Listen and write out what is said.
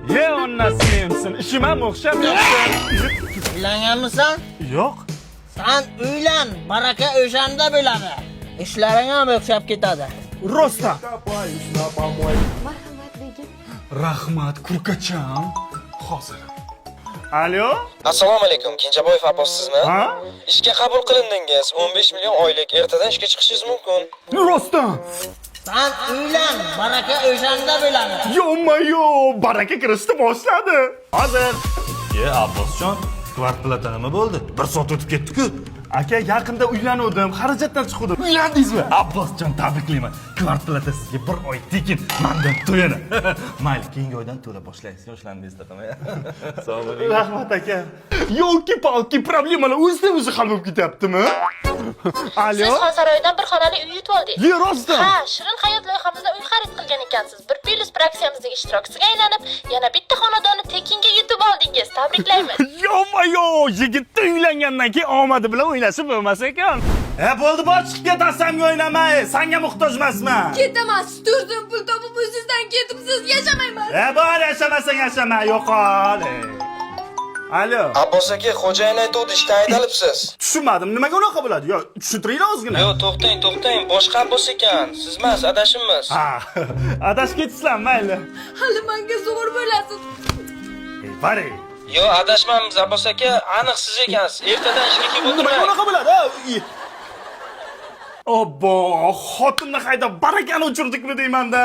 Ye onnasini emsin. Ishim ham o'xshab yotdi. Uylanganmisan? Yo'q. Sen uylan, baraka o'shanda bo'ladi. Ishlaring ham o'xshab ketadi. Rostdan. Marhamat begim. Rahmat, kurkacham. Hozir. Alo? Assalomu alaykum, Kenjaboyev Abbos sizmi? Ha? Ishga qabul qilindingiz. 15 million oylik. Ertadan ishga chiqishingiz mumkin. Rostdan. Sen uylan, baraka o'shanda bo'ladi. Yo, baraka kirishni boshladi. Hozir. Abbosjon, kvarplata nima bo'ldi? 1 soat o'tib ketdi-ku. Aka, yaqinda uylanuvdim, xarajatdan chiqdim. Uylandingizmi? Abbosjon, tabriklayman. Kvarplata sizga 1 oy tekin, mendan to'yadi. Mayli, keyingi oydan to'la boshlaysiz. Yoshlandingiz taqamay. Assalomu alaykum. Rahmat aka. Yo'lki-palki problemalar o'zidan-o'zi hal bo'lib ketyaptimi? Alo? Siz Xonsaroydan bir xonali uy yutib oldik. Ye, rostdan. Ha, Shirin hayot loyihamizda uy xarid qilgan ekansiz. Bir plyus bir aksiyamizdagi ishtirokchisiga aylanib, yana bitta xonadonni tekinga yutib oldingiz. Tabriklaymiz. Yo, yigitni uylangandan keyin omadi bilan o'ynashib bo'lmas ekan. Bo'ldi, bor chiqib ketasan, o'ynamay. Senga muhtoj emasman. Ketaman, turdim pul topib o'zingizdan ketib siz yashamayman. Bor, yashamasang yashama, yo'qol. Alo. Abbos aka, xo'jayin aytdi, ishdan haydalibsiz. Tushunmadim, nimaga unaqa bo'ladi? Yo, tushuntiringlar ozgina. Yo'q, to'xtang, boshqa Abbos ekan. Siz emas, adashimiz. Ha, adashib ketisizlar, mayli. Hali menga zo'r bo'lasiz. Bari. Yo'q, adashmamiz Abbos aka, aniq siz ekansiz. Ertadan ishga kelib Nimaga o'tirmang. unaqa bo'ladi? Obbo, xotinni haydab barakani uchurdikmi deyman-da.